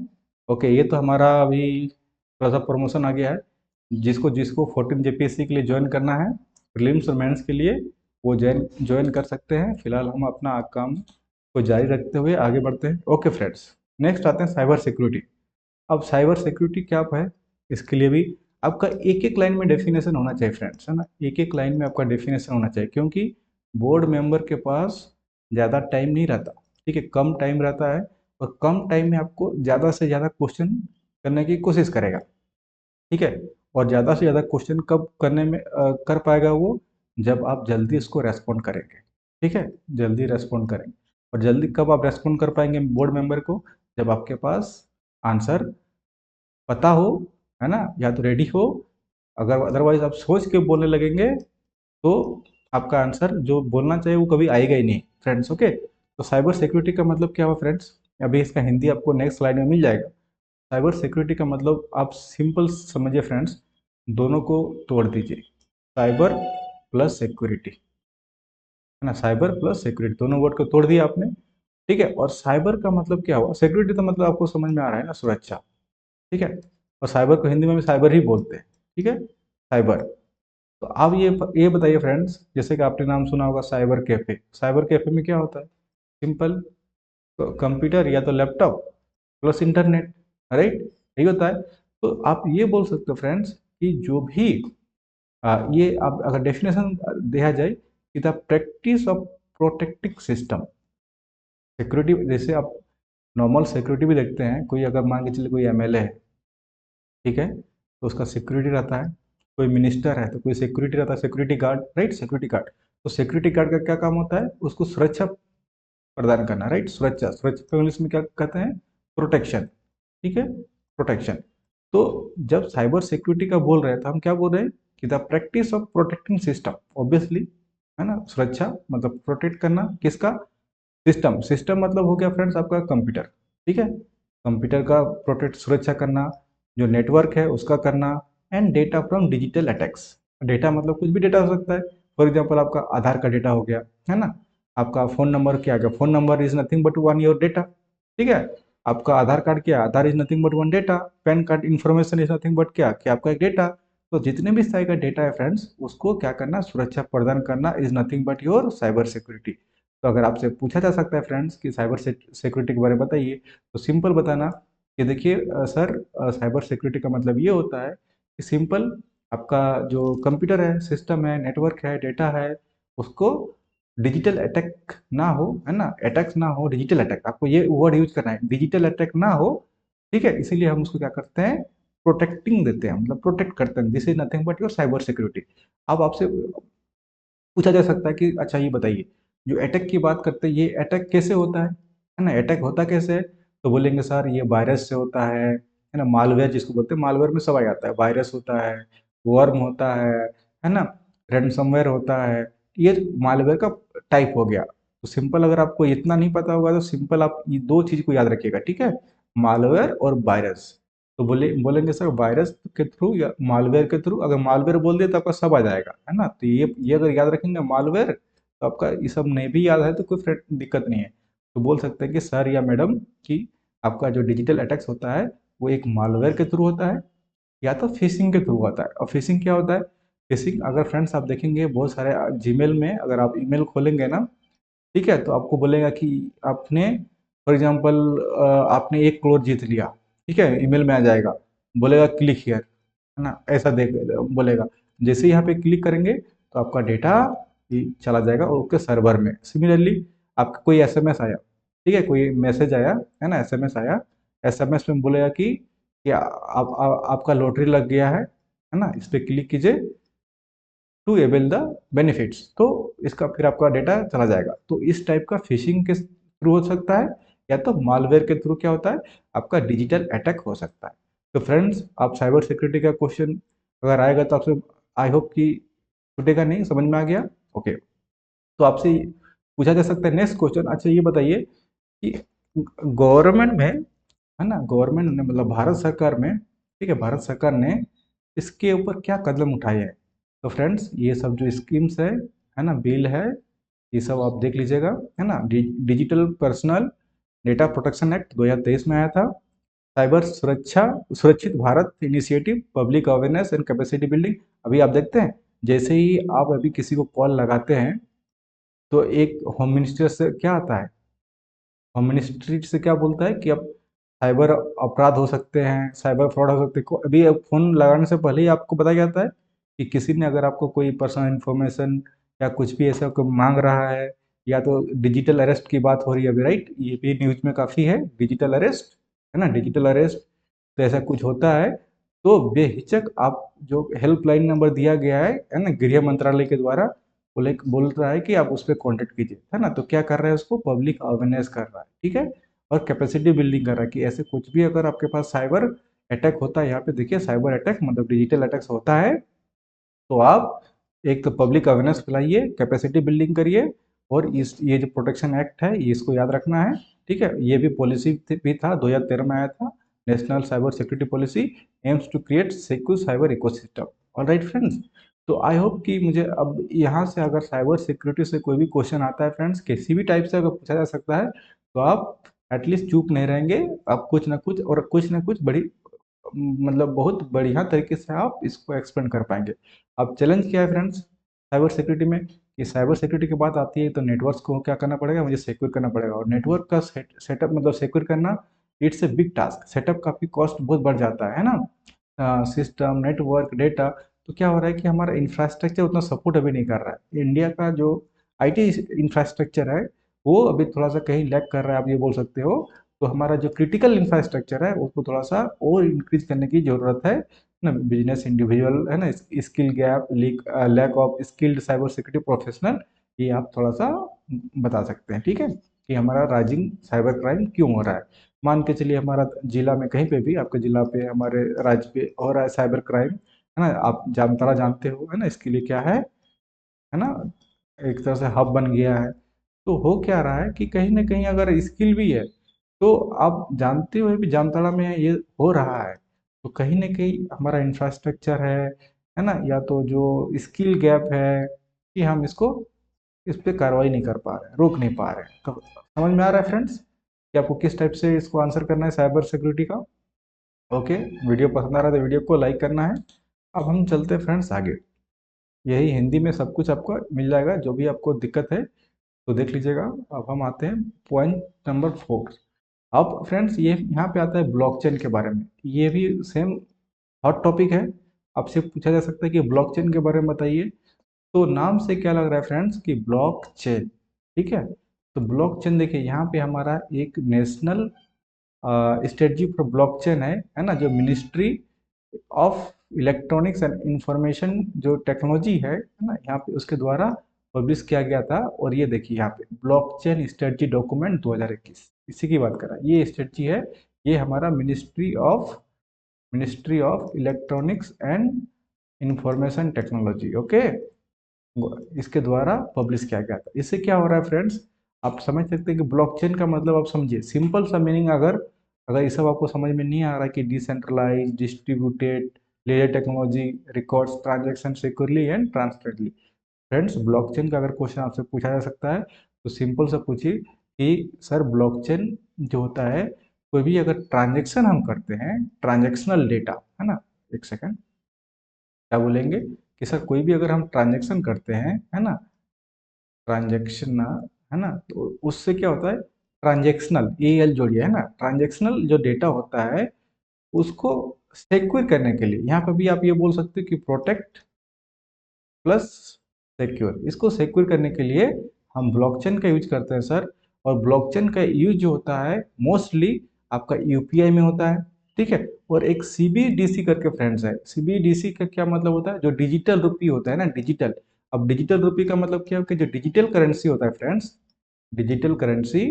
ओके, ये तो हमारा अभी थोड़ा सा प्रमोशन आ गया है। जिसको जिसको 14 जेपीएससी के लिए ज्वाइन करना है, प्रीलिम्स और मेंस के लिए, वो ज्वाइन ज्वाइन कर सकते हैं। फिलहाल हम अपना काम को जारी रखते हुए आगे बढ़ते हैं। ओके फ्रेंड्स, नेक्स्ट आते हैं साइबर सिक्योरिटी। अब साइबर सिक्योरिटी क्या है, इसके लिए भी आपका एक एक लाइन में डेफिनेशन होना चाहिए फ्रेंड्स, है ना, एक एक लाइन में आपका डेफिनेशन होना चाहिए, क्योंकि बोर्ड मेंबर के पास ज़्यादा टाइम नहीं रहता, ठीक है, कम टाइम रहता है। और कम टाइम में आपको ज़्यादा से ज़्यादा क्वेश्चन करने की कोशिश करेगा, ठीक है। और ज़्यादा से ज़्यादा क्वेश्चन कब करने में कर पाएगा वो, जब आप जल्दी इसको रेस्पॉन्ड करेंगे, ठीक है, जल्दी रेस्पॉन्ड करेंगे। और जल्दी कब आप रेस्पॉन्ड कर पाएंगे बोर्ड मेंबर को, जब आपके पास आंसर पता हो, है ना, या तो रेडी हो। अगर अदरवाइज आप सोच के बोलने लगेंगे, तो आपका आंसर जो बोलना चाहिए वो कभी आएगा ही नहीं फ्रेंड्स। ओके, तो साइबर सिक्योरिटी का मतलब क्या हुआ फ्रेंड्स, अभी इसका हिंदी आपको नेक्स्ट स्लाइड में मिल जाएगा। साइबर सिक्योरिटी का मतलब आप सिंपल समझिए फ्रेंड्स, दोनों को तोड़ दीजिए, साइबर प्लस सिक्योरिटी, है ना, साइबर प्लस सिक्योरिटी, दोनों वर्ड को तोड़ दिया आपने, ठीक है। और साइबर का मतलब क्या हुआ, सिक्योरिटी तो मतलब आपको समझ में आ रहा है ना, सुरक्षा, ठीक है। और साइबर को हिंदी में भी साइबर ही बोलते हैं, ठीक है, साइबर। तो अब ये बताइए फ्रेंड्स, जैसे कि आपने नाम सुना होगा साइबर कैफे, साइबर कैफे में क्या होता है, सिंपल, कंप्यूटर या तो लैपटॉप प्लस इंटरनेट, राइट, यही होता है। तो आप ये बोल सकते हो फ्रेंड्स कि जो भी ये आप अगर डेफिनेशन दिया जाए कि the practice of protecting system, security, जैसे आप नॉर्मल सिक्योरिटी भी देखते हैं, कोई अगर मान के चलिए कोई एमएलए है, ठीक है, तो उसका सिक्योरिटी रहता है। कोई मिनिस्टर है तो कोई सिक्योरिटी रहता है, security guard, right, security guard. तो सिक्योरिटी गार्ड का क्या काम होता है, उसको सुरक्षा प्रदान करना, राइट, सुरक्षा, सुरक्षा को इंग्लिश में क्या कहते हैं, प्रोटेक्शन, ठीक है, प्रोटेक्शन। तो जब साइबर सिक्योरिटी का बोल रहे हैं तो हम क्या बोल रहे हैं कि the practice of protecting system, obviously, है ना, सुरक्षा मतलब प्रोटेक्ट करना किसका, सिस्टम, सिस्टम मतलब हो गया फ्रेंड्स आपका कंप्यूटर, ठीक है, कंप्यूटर का प्रोटेक्ट, सुरक्षा करना, जो नेटवर्क है उसका करना, and data from digital attacks, data मतलब कुछ भी डेटा हो सकता है। फॉर एग्जांपल आपका आधार का डेटा हो गया, है ना, आपका फ़ोन नंबर क्या गया, phone number is nothing but one your data, ठीक है। आपका आधार कार्ड क्या, Aadhaar is nothing but one data, PAN card information is nothing but क्या, आपका एक डेटा। तो जितने भी इस तरह का डेटा है फ्रेंड्स, उसको क्या करना, सुरक्षा प्रदान करना is nothing but your cyber security. तो अगर आपसे पूछा जा सकता है फ्रेंड्स कि साइबर सिक्योरिटी के बारे में बताइए, तो सिंपल बताना कि देखिए सर, साइबर सिक्योरिटी का मतलब ये होता है कि सिंपल, आपका जो कंप्यूटर है, सिस्टम है, नेटवर्क है, डेटा है, उसको डिजिटल अटैक ना हो, है ना, अटैक्स ना हो, डिजिटल अटैक, आपको ये वर्ड यूज करना है, डिजिटल अटैक ना हो। ठीक है, इसीलिए हम उसको क्या करते हैं, प्रोटेक्टिंग देते हैं, मतलब प्रोटेक्ट करते हैं। This is nothing but your cyber security. अब आपसे पूछा जा सकता है कि अच्छा ये बताइए, जो अटैक की बात करते हैं, ये अटैक कैसे होता है ना, अटैक होता कैसे है? तो बोलेंगे सर ये वायरस से होता है ना, मालवेयर जिसको बोलते हैं, मालवेयर में सब आ जाता है, वायरस होता है, वर्म होता है ना, रैनसमवेयर होता है, ये मालवेयर का टाइप हो गया। तो सिंपल, अगर आपको इतना नहीं पता होगा तो सिंपल आप ये दो चीज को याद रखिएगा, ठीक है, मालवेयर और वायरस। तो बोलेंगे सर वायरस के थ्रू या मालवेयर के थ्रू, अगर मालवेयर बोल दिया तो आपका सब आ जाएगा, है ना। तो ये अगर याद रखेंगे मालवेयर, तो आपका ये सब नहीं भी याद है तो कोई दिक्कत नहीं है। तो बोल सकते हैं कि सर या मैडम कि आपका जो डिजिटल अटैक्स होता है वो एक मालवेयर के थ्रू होता है या तो फिशिंग के थ्रू होता है। और फिशिंग क्या होता है? फिशिंग, अगर फ्रेंड्स आप देखेंगे बहुत सारे जीमेल में, अगर आप ईमेल खोलेंगे ना, ठीक है, तो आपको बोलेगा कि आपने, फॉर एग्जांपल, आपने 1 करोड़ जीत लिया, ठीक है, ईमेल में आ जाएगा, बोलेगा क्लिक हियर, है ना, ऐसा देख बोलेगा। जैसे ही यहाँ पे क्लिक करेंगे तो आपका डेटा चला जाएगा और उसके सर्वर में। सिमिलरली आपका कोई एसएमएस आया, ठीक है, कोई मैसेज आया, है ना, एसएमएस आया, एसएमएस में बोलेगा कि आपका लॉटरी लग गया है ना, इस पे क्लिक कीजिए टू एबल द बेनिफिट्स। तो इसका फिर आपका डेटा चला जाएगा। तो इस टाइप का फिशिंग के थ्रू हो सकता है, या तो मालवेयर के थ्रू क्या होता है, आपका डिजिटल अटैक हो सकता है। तो फ्रेंड्स, आप साइबर सिक्योरिटी का क्वेश्चन अगर आएगा तो आपसे, आई होप कि छूटेगा नहीं, समझ में आ गया। ओके, तो आपसे पूछा जा सकता है नेक्स्ट क्वेश्चन, अच्छा ये बताइए कि गवर्नमेंट में, है ना, गवर्नमेंट ने मतलब भारत सरकार में, ठीक है, भारत सरकार ने इसके ऊपर क्या कदम उठाए हैं। तो फ्रेंड्स, ये सब जो स्कीम्स है ना, बिल है, ये सब आप देख लीजिएगा, है ना। Digital personal data protection act 2023 में आया था, साइबर सुरक्षा सुरक्षित Bharat initiative, public awareness and capacity building. अभी आप देखते हैं, जैसे ही आप अभी किसी को कॉल लगाते हैं तो एक होम मिनिस्टर से क्या आता है, होम मिनिस्ट्री से क्या बोलता है कि अब साइबर अपराध हो सकते हैं, साइबर फ्रॉड हो सकते हैं। अभी अब फोन लगाने से पहले ही आपको बताया जाता है कि किसी ने अगर आपको कोई पर्सनल इन्फॉर्मेशन या कुछ भी ऐसा को मांग रहा है, या तो डिजिटल अरेस्ट की बात हो रही है अभी, राइट, ये भी न्यूज में काफ़ी है, डिजिटल अरेस्ट, है ना, डिजिटल अरेस्ट। तो ऐसा कुछ होता है तो बेहिचक आप, जो हेल्पलाइन नंबर दिया गया है ना, गृह मंत्रालय के द्वारा, बोल रहा है कि आप उस पर कॉन्टेक्ट कीजिए, है ना। तो क्या कर रहा है, उसको पब्लिक अवेयरनेस कर रहा है, ठीक है, और कैपेसिटी बिल्डिंग कर रहा है कि ऐसे कुछ भी अगर आपके पास साइबर अटैक होता है, यहाँ पे देखिए साइबर अटैक मतलब डिजिटल अटैक्स होता है, तो आप एक तो पब्लिक अवेयरनेस फैलाइए, कैपेसिटी बिल्डिंग करिए, और इस ये जो प्रोटेक्शन एक्ट है ये इसको याद रखना है, ठीक है। ये भी पॉलिसी भी था, 2013 में आया था, national cyber security policy aims to create secure cyber ecosystem. Alright friends, तो आई होप कि मुझे अब यहाँ से अगर साइबर सिक्योरिटी से कोई भी क्वेश्चन आता है फ्रेंड्स, किसी भी टाइप से अगर पूछा जा सकता है, तो आप एटलीस्ट चूप नहीं रहेंगे, आप कुछ ना कुछ बड़ी, मतलब बहुत बढ़िया तरीके से आप इसको एक्सप्लेन कर पाएंगे। अब चैलेंज क्या है फ्रेंड्स साइबर सिक्योरिटी में, कि साइबर सिक्योरिटी की बात आती है तो नेटवर्क को क्या करना पड़ेगा, मुझे सिक्योर करना पड़ेगा, और नेटवर्क का सेटअप मतलब सिक्योर करना, it's a big task, setup का भी कॉस्ट बहुत बढ़ जाता है ना, सिस्टम, नेटवर्क, डेटा। तो क्या हो रहा है कि हमारा इंफ्रास्ट्रक्चर उतना सपोर्ट अभी नहीं कर रहा है, इंडिया का जो आईटी इंफ्रास्ट्रक्चर है वो अभी थोड़ा सा कहीं लैग कर रहा है, आप ये बोल सकते हो। तो हमारा जो क्रिटिकल इंफ्रास्ट्रक्चर है उसको थोड़ा सा और इंक्रीज करने की ज़रूरत है ना, बिजनेस इंडिविजुअल, है ना, skill gap, lack of skilled cyber security professional, ये आप थोड़ा सा बता सकते हैं, ठीक है, कि हमारा राइजिंग साइबर क्राइम क्यों हो रहा है। मान के चलिए हमारा जिला में कहीं पे भी, आपके जिला पे, हमारे राज्य पे हो रहा है साइबर क्राइम, है ना, आप जामताड़ा जानते हो, है ना, इसके लिए क्या है ना, एक तरह से हब बन गया है। तो हो क्या रहा है कि कहीं ना कहीं अगर स्किल भी है, तो आप जानते हुए भी जामताड़ा में ये हो रहा है, तो कहीं ना कहीं हमारा इंफ्रास्ट्रक्चर है ना, या तो जो स्किल गैप है, कि हम इसको, इस पे कार्रवाई नहीं कर पा रहे हैं, रोक नहीं पा रहे हैं। तो समझ में आ रहा है फ्रेंड्स कि आपको किस टाइप से इसको आंसर करना है साइबर सिक्योरिटी का। ओके, वीडियो पसंद आ रहा है तो वीडियो को लाइक करना है, अब हम चलते हैं फ्रेंड्स आगे। यही हिंदी में सब कुछ आपको मिल जाएगा, जो भी आपको दिक्कत है तो देख लीजिएगा। अब हम आते हैं पॉइंट नंबर 4। अब फ्रेंड्स ये यहाँ पे आता है ब्लॉकचेन के बारे में। ये भी सेम हॉट टॉपिक है। आपसे पूछा जा सकता है कि ब्लॉकचेन के बारे में बताइए। तो नाम से क्या लग रहा है फ्रेंड्स कि ब्लॉकचेन, ठीक है। तो ब्लॉकचेन देखिए, यहाँ पे हमारा एक नेशनल स्ट्रेटजी फॉर ब्लॉकचेन है ना, जो ministry of electronics and information जो टेक्नोलॉजी है ना, यहाँ पे उसके द्वारा पब्लिश किया गया था। और ये देखिए यहाँ पे ब्लॉकचेन स्ट्रेटजी डॉक्यूमेंट 2021, इसी की बात कर रहा है। ये स्ट्रेटजी है, ये हमारा ministry of electronics and information technology, okay, इसके द्वारा पब्लिश किया गया था। इससे क्या हो रहा है फ्रेंड्स, आप समझ सकते हैं कि ब्लॉकचेन का मतलब आप समझिए, सिंपल सा मीनिंग। अगर अगर ये सब आपको समझ में नहीं आ रहा कि decentralise, distributed, layer technology, records transaction securely and transparently. Friends, blockchain का अगर क्वेश्चन आपसे पूछा जा सकता है तो सिंपल सा पूछिए कि सर ब्लॉकचेन जो होता है, कोई भी अगर ट्रांजैक्शन हम करते हैं, ट्रांजैक्शनल डेटा, है ना, एक सेकंड, क्या बोलेंगे कि सर कोई भी अगर हम ट्रांजैक्शन करते हैं, है ना, ट्रांजैक्शन, है ना, तो उससे क्या होता है, ट्रांजैक्शनल, ए एल जोड़िए, है ना, ट्रांजैक्शनल जो डेटा होता है उसको सिक्योर करने के लिए, यहाँ पर भी आप ये बोल सकते हो कि प्रोटेक्ट प्लस सिक्योर, इसको सिक्योर करने के लिए हम ब्लॉकचेन का यूज करते हैं सर। और ब्लॉकचेन का यूज जो होता है मोस्टली आपका यूपीआई में होता है, ठीक है। और एक सीबीडीसी करके फ्रेंड्स है। सीबीडीसी का क्या मतलब होता है, जो डिजिटल रुपी होता है ना, डिजिटल। अब डिजिटल रुपी का मतलब क्या है कि जो डिजिटल करेंसी होता है फ्रेंड्स, डिजिटल करेंसी,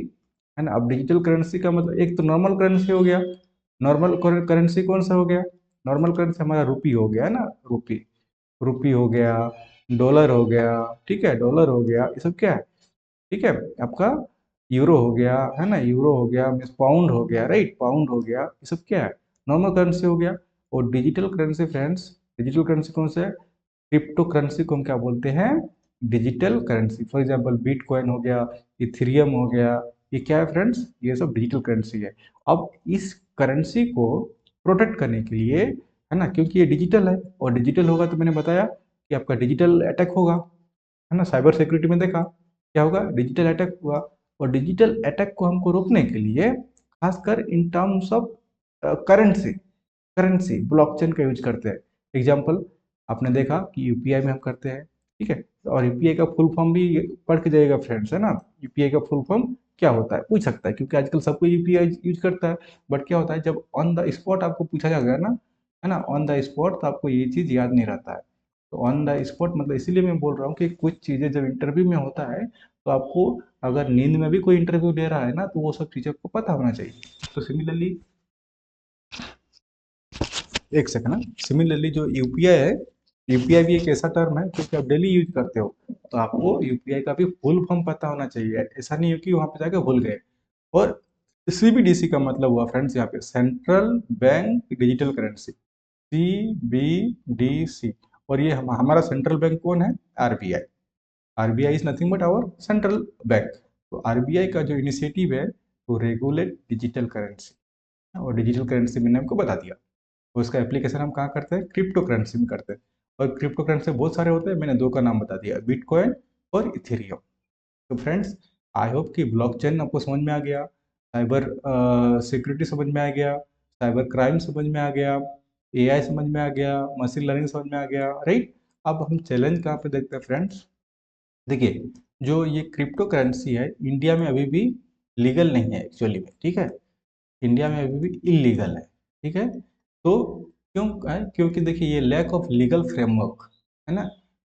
है ना। अब डिजिटल करेंसी का मतलब एक तो नॉर्मल करेंसी हो गया। नॉर्मल करेंसी कौन सा हो गया, नॉर्मल करेंसी हमारा रुपी हो गया, है ना, रुपी, रुपी हो गया, डॉलर हो गया, ठीक है, डॉलर हो गया, ये सब क्या है, ठीक है, आपका यूरो हो गया, है ना, यूरो हो गया, मीन्स पाउंड हो गया, राइट, पाउंड हो गया, ये सब क्या है, नॉर्मल करेंसी हो गया। और digital currency friends, digital currency कौन सा है, क्रिप्टो करेंसी को हम क्या बोलते हैं, digital currency. For example bitcoin हो गया, इथेरियम हो गया, ये क्या है फ्रेंड्स, ये सब डिजिटल करेंसी है। अब इस करेंसी को प्रोटेक्ट करने के लिए, है ना, क्योंकि ये डिजिटल है, और डिजिटल होगा तो मैंने बताया कि आपका डिजिटल अटैक होगा, है ना, साइबर सिक्योरिटी में देखा क्या होगा, डिजिटल अटैक हुआ। और डिजिटल अटैक को हमको रोकने के लिए खासकर in terms of currency, currency blockchain का यूज करते हैं। एग्जांपल, आपने देखा कि यूपीआई में हम करते हैं, ठीक है। और यूपीआई का फुल फॉर्म भी पढ़ के जाइएगा फ्रेंड्स, है ना। यूपीआई का फुल फॉर्म क्या होता है पूछ सकता है, क्योंकि आजकल सब कोई यूपीआई यूज करता है। बट क्या होता है, जब ऑन द स्पॉट आपको पूछा जाएगा ना, है ना, ऑन द स्पॉट, तो आपको ये चीज़ याद नहीं रहता है। तो ऑन द स्पॉट मतलब इसीलिए मैं बोल रहा हूँ कि कुछ चीज़ें जब इंटरव्यू में होता है तो आपको, अगर नींद में भी कोई इंटरव्यू ले रहा है ना, तो वो सब चीज़ें आपको पता होना चाहिए। तो सिमिलरली, एक सेकंड ना, सिमिलरली जो यूपीआई है, यूपीआई भी एक ऐसा टर्म है क्योंकि आप डेली यूज करते हो, तो आपको यूपीआई का भी फुल फॉर्म पता होना चाहिए। ऐसा नहीं है कि वहां पे जाके भूल गए। और सीबीडीसी का मतलब हुआ फ्रेंड्स यहाँ पे central bank digital currency, CBDC. और ये हमारा सेंट्रल बैंक कौन है, RBI. RBI is nothing but our central bank. तो आरबीआई का जो इनिशिएटिव है वो रेगुलेट डिजिटल करेंसी, और डिजिटल करेंसी मैंने आपको बता दिया। और इसका एप्लीकेशन हम कहाँ करते हैं, क्रिप्टो करेंसी में करते हैं। और क्रिप्टो करेंसी बहुत सारे होते हैं, मैंने दो का नाम बता दिया, बिटकॉइन और इथेरियम। तो फ्रेंड्स, आई होप कि ब्लॉकचेन आपको समझ में आ गया, साइबर सिक्योरिटी समझ में आ गया, साइबर क्राइम समझ में आ गया, एआई समझ में आ गया, मशीन लर्निंग समझ में आ गया, राइट। अब हम चैलेंज कहाँ पे देखते हैं फ्रेंड्स, देखिए, जो ये क्रिप्टो करेंसी है इंडिया में अभी भी लीगल नहीं है एक्चुअली में, ठीक है, इंडिया में अभी भी इलीगल है, ठीक है। तो क्यों है, क्योंकि देखिए ये लैक ऑफ लीगल फ्रेमवर्क, है ना,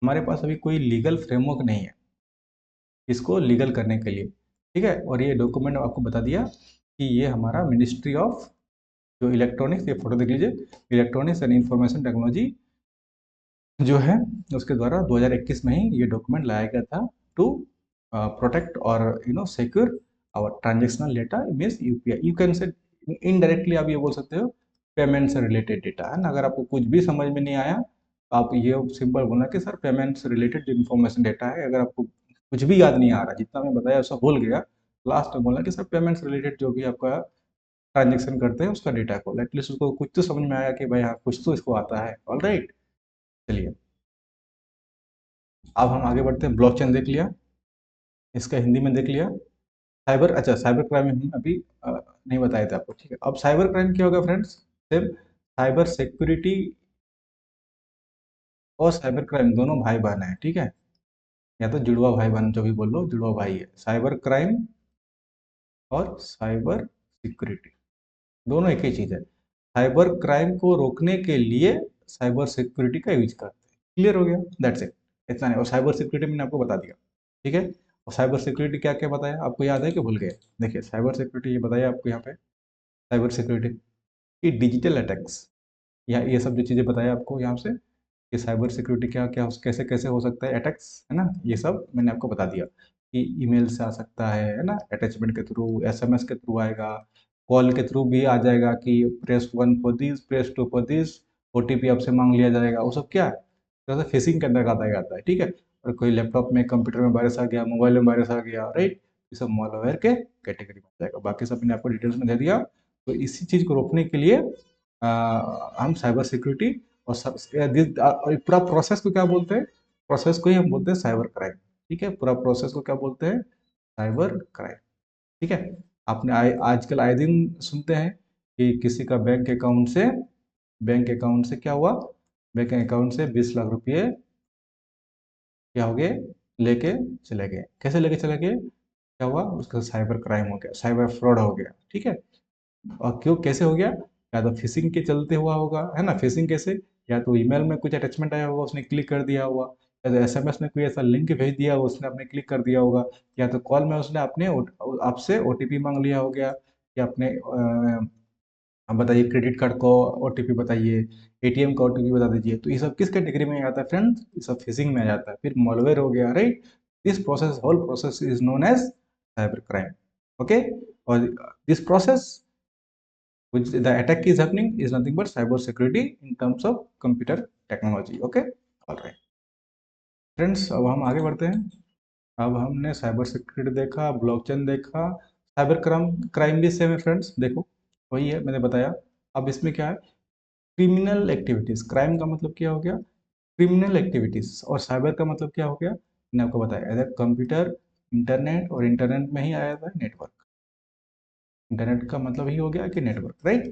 हमारे पास अभी कोई लीगल फ्रेमवर्क नहीं है इसको लीगल करने के लिए, ठीक है। और ये डॉक्यूमेंट आपको बता दिया कि ये हमारा मिनिस्ट्री ऑफ जो इलेक्ट्रॉनिक्स, ये फोटो देख लीजिए, इलेक्ट्रॉनिक्स एंड इंफॉर्मेशन टेक्नोलॉजी जो है, उसके द्वारा 2021 में ही ये डॉक्यूमेंट लाया गया था टू प्रोटेक्ट और secure our transactional data means UPI, you can say indirectly आप ये बोल सकते हो पेमेंट से रिलेटेड डेटा, है ना। अगर आपको कुछ भी समझ में नहीं आया तो आप ये सिंपल बोलना कि सर पेमेंट से रिलेटेड जो इन्फॉर्मेशन डेटा है। अगर आपको कुछ भी याद नहीं आ रहा, जितना मैं बताया सब भूल गया, लास्ट में बोलना कि सर पेमेंट से रिलेटेड जो भी आपका ट्रांजेक्शन करते हैं उसका डेटा को, एटलीस्ट उसको कुछ तो समझ में आया कि भाई हाँ कुछ तो इसको आता है, ऑल राइट। चलिए अब हम आगे बढ़ते हैं। ब्लॉकचेन देख लिया, इसका हिंदी में देख लिया। साइबर, अच्छा साइबर क्राइम हम अभी नहीं बताए थे आपको, ठीक है। अब साइबर क्राइम क्या होगा फ्रेंड्स, सिर्फ साइबर सिक्योरिटी और साइबर क्राइम दोनों भाई बहन है, ठीक है। या तो जुड़वा भाई बहन जो भी बोल लो, जुड़वा भाई है। साइबर क्राइम और साइबर सिक्योरिटी दोनों एक ही चीज़ है। साइबर क्राइम को रोकने के लिए साइबर सिक्योरिटी का यूज करते हैं। क्लियर हो गया, दैट्स इट, इतना नहीं। और साइबर सिक्योरिटी मैंने आपको बता दिया, ठीक है। और साइबर सिक्योरिटी क्या क्या बताया आपको, याद है कि भूल गए? देखिए साइबर सिक्योरिटी ये बताया आपको यहाँ पे, साइबर सिक्योरिटी की डिजिटल अटैक्स, या ये सब जो चीज़ें बताया आपको यहाँ से कि साइबर सिक्योरिटी क्या क्या कैसे कैसे हो सकता है अटैक्स, है ना, ये सब मैंने आपको बता दिया कि ईमेल से आ सकता है ना, अटैचमेंट के थ्रू, एसएमएस के थ्रू आएगा, कॉल के थ्रू भी आ जाएगा कि press 1 for this, press 2 for this, OTP आपसे मांग लिया जाएगा। वो सब क्या है, तो फिशिंग के अंदर आता जाता है, ठीक है। और कोई लैपटॉप में, कंप्यूटर में वायरस आ गया, मोबाइल में वायरस आ गया, राइट, ये सब मॉलवेयर के कैटेगरी में आ जाएगा। बाकी सब मैंने आपको डिटेल्स में दे दिया। तो इसी चीज़ को रोकने के लिए हम साइबर सिक्योरिटी और और पूरा प्रोसेस को क्या बोलते हैं, प्रोसेस को ही हम बोलते हैं साइबर क्राइम, ठीक है। पूरा प्रोसेस को क्या बोलते हैं, साइबर क्राइम, ठीक है। आपने आजकल आए दिन सुनते हैं कि किसी का बैंक अकाउंट से क्या हुआ, बैंक अकाउंट से 20 लाख रुपए क्या हो गए, लेके चले गए। कैसे लेके चले गए, क्या हुआ, उसका साइबर क्राइम हो गया, साइबर फ्रॉड हो गया, ठीक है। और क्यों, कैसे हो गया, या तो फिशिंग के चलते हुआ होगा, है ना। फिशिंग कैसे, या तो ईमेल में कुछ अटैचमेंट आया होगा, उसने क्लिक कर दिया होगा, या तो एसएमएस में कोई ऐसा लिंक भेज दिया होगा, उसने आपने क्लिक कर दिया होगा, या तो कॉल में उसने अपने आपसे ओटीपी मांग लिया हो गया, या अपने आप बताइए क्रेडिट कार्ड को ओटीपी बताइए, एटीएम का ओटीपी बता दीजिए। तो ये सब किस कैटेगरी में आता है फ्रेंड्स, ये सब फिशिंग में आ जाता है। फिर मॉलवेयर हो गया, right. This process, whole process is known as cyber crime, okay. और this process which the attack is happening is nothing but cyber security in terms of computer technology, okay। all right friends, अब हम आगे बढ़ते हैं। अब हमने साइबर सिक्योरिटी देखा, ब्लॉकचेन देखा, साइबर क्राइम भी सेम है फ्रेंड्स, देखो वही है मैंने बताया। अब इसमें क्या है, क्रिमिनल एक्टिविटीज, क्राइम का मतलब क्या हो गया, क्रिमिनल एक्टिविटीज, और साइबर का मतलब क्या हो गया, मैंने आपको बताया, इधर कंप्यूटर, इंटरनेट, और इंटरनेट में ही आया था नेटवर्क। इंटरनेट का मतलब ही हो गया कि नेटवर्क, राइट।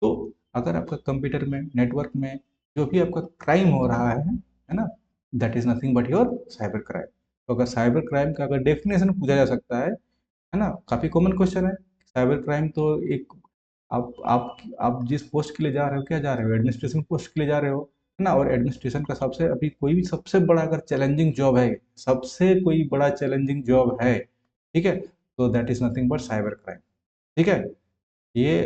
तो अगर आपका कंप्यूटर में, नेटवर्क में जो भी आपका क्राइम हो रहा है ना, that is nothing but your cyber crime. तो अगर साइबर क्राइम का अगर डेफिनेशन पूछा जा सकता है ना, काफी कॉमन क्वेश्चन है। साइबर क्राइम तो एक, आप जिस पोस्ट के लिए जा रहे हो, क्या जा रहे हो, एडमिनिस्ट्रेशन पोस्ट के लिए जा रहे हो, है ना। और एडमिनिस्ट्रेशन का सबसे, अभी कोई भी सबसे बड़ा अगर चैलेंजिंग जॉब है, सबसे कोई बड़ा चैलेंजिंग जॉब है, ठीक है, तो that is nothing but cyber crime, ठीक है। ये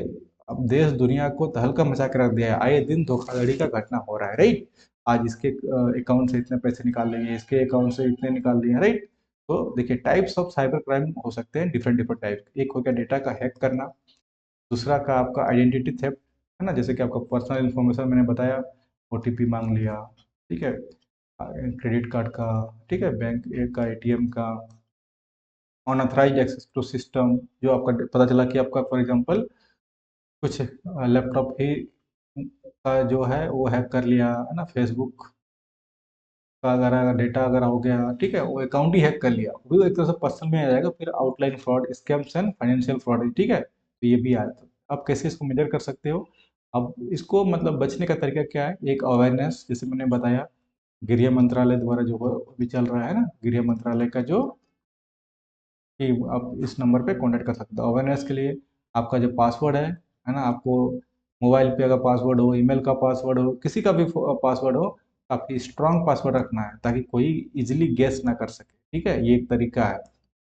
अब देश दुनिया को तहलका मचा के रख दिया है, आए दिन धोखाधड़ी का घटना हो रहा है, राइट। आज इसके अकाउंट से इतने पैसे निकाल लेंगे, इसके अकाउंट से इतने निकाल लिए, राइट। तो देखिए टाइप्स ऑफ साइबर क्राइम हो सकते हैं, डिफरेंट डिफरेंट टाइप। एक हो गया डेटा का हैक करना, दूसरा का आपका आइडेंटिटी थेफ्ट, है ना, जैसे कि आपका पर्सनल इन्फॉर्मेशन मैंने बताया, ओटीपी मांग लिया, ठीक है, क्रेडिट कार्ड का, ठीक है, बैंक का, एटीएम का, अनऑथराइज एक्सेस टू सिस्टम, जो आपका पता चला कि आपका फॉर एग्जांपल कुछ लैपटॉप ही का जो है वो हैक कर लिया, है ना, फेसबुक का अगर डेटा अगर हो गया, ठीक है, वो अकाउंट ही हैक कर लिया, वो भी एक तरह से पर्सनल में आ जाएगा। फिर outline fraud, scams and financial fraud, ठीक है, तो ये भी आता है। आप कैसे इसको मेजर कर सकते हो, अब इसको मतलब बचने का तरीका क्या है, एक अवेयरनेस, जैसे मैंने बताया, गृह मंत्रालय द्वारा जो अभी चल रहा है ना, गृह मंत्रालय का जो, कि आप इस नंबर पे कांटेक्ट कर सकते हो अवेयरनेस के लिए। आपका जो पासवर्ड है ना, आपको मोबाइल पे अगर पासवर्ड हो, ईमेल का पासवर्ड हो, किसी का भी पासवर्ड हो, काफ़ी स्ट्रांग पासवर्ड रखना है ताकि कोई इजीली गेस ना कर सके, ठीक है। ये एक तरीका है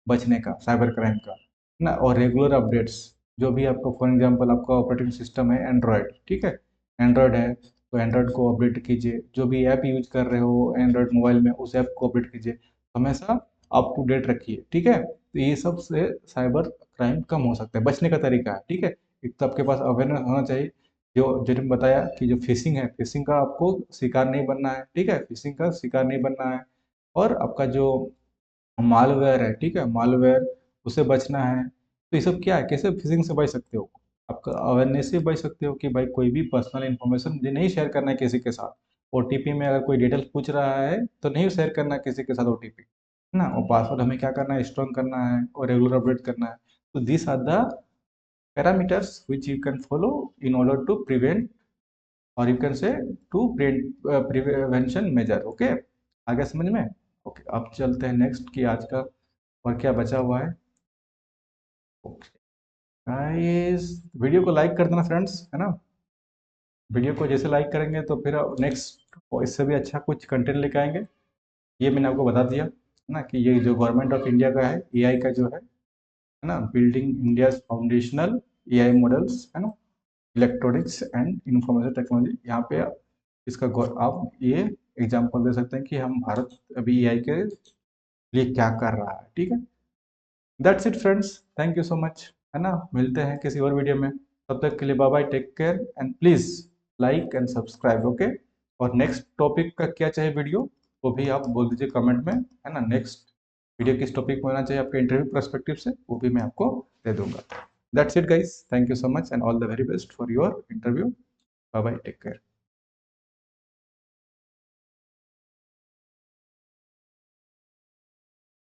बचने का साइबर क्राइम का, है ना। और रेगुलर अपडेट्स, जो भी आपका फॉर एग्जांपल आपका ऑपरेटिंग सिस्टम है एंड्रॉयड, ठीक है, एंड्रॉयड है तो एंड्रॉयड को अपडेट कीजिए, जो भी ऐप यूज कर रहे हो एंड्रॉयड मोबाइल में उस ऐप को अपडेट कीजिए, हमेशा अप टू डेट रखिए, ठीक है। तो ये सब से साइबर क्राइम कम हो सकता है, बचने का तरीका है, ठीक है। एक तो आपके पास अवेयरनेस होना चाहिए, जो मैंने बताया कि जो फिशिंग है, फिशिंग का आपको शिकार नहीं बनना है, ठीक है, फिशिंग का शिकार नहीं बनना है। और आपका जो मालवेयर है, ठीक है, मालवेयर, उससे बचना है। तो ये सब क्या है, कैसे फिशिंग से बच सकते हो, आपका अवेयरनेस से बच सकते हो कि भाई कोई भी पर्सनल इन्फॉर्मेशन मुझे नहीं शेयर करना है किसी के साथ, ओटीपी में अगर कोई डिटेल्स पूछ रहा है तो नहीं शेयर करना किसी के साथ ओटीपी, है ना। और पासवर्ड हमें क्या करना है, स्ट्रॉन्ग करना है और रेगुलर अपडेट करना है। तो this are the parameters which you can follow in order to prevent, और you can say to prevention measure. Okay, आगे समझ में। ओके, अब चलते हैं नेक्स्ट कि आज का और क्या बचा हुआ है। ओके गाइस, वीडियो को लाइक कर देना फ्रेंड्स, है ना। वीडियो को जैसे लाइक करेंगे तो फिर नेक्स्ट इससे भी अच्छा कुछ कंटेंट लेके आएंगे। ये मैंने आपको बता दिया, है ना, कि ये जो गवर्नमेंट ऑफ इंडिया का है एआई का जो है ना, building India foundational AI models, है ना, इलेक्ट्रॉनिक्स एंड इंफॉर्मेशन टेक्नोलॉजी। यहाँ पे इसका आप ये एग्जांपल दे सकते हैं कि हम भारत अभी एआई के लिए क्या कर रहा है। ठीक है, that's it friends, thank you so much, है ना। मिलते हैं किसी और वीडियो में, तब तक के लिए bye bye, take care and please like and subscribe. Okay, और नेक्स्ट टॉपिक का क्या चाहिए वीडियो, वो भी आप बोल दीजिए कमेंट में, है ना। नेक्स्ट वीडियो किस टॉपिक में होना चाहिए आपके इंटरव्यू पर्सपेक्टिव से, वो भी मैं आपको दे दूंगा। That's it guys, thank you so much and all the very best for your interview. Bye bye, take care.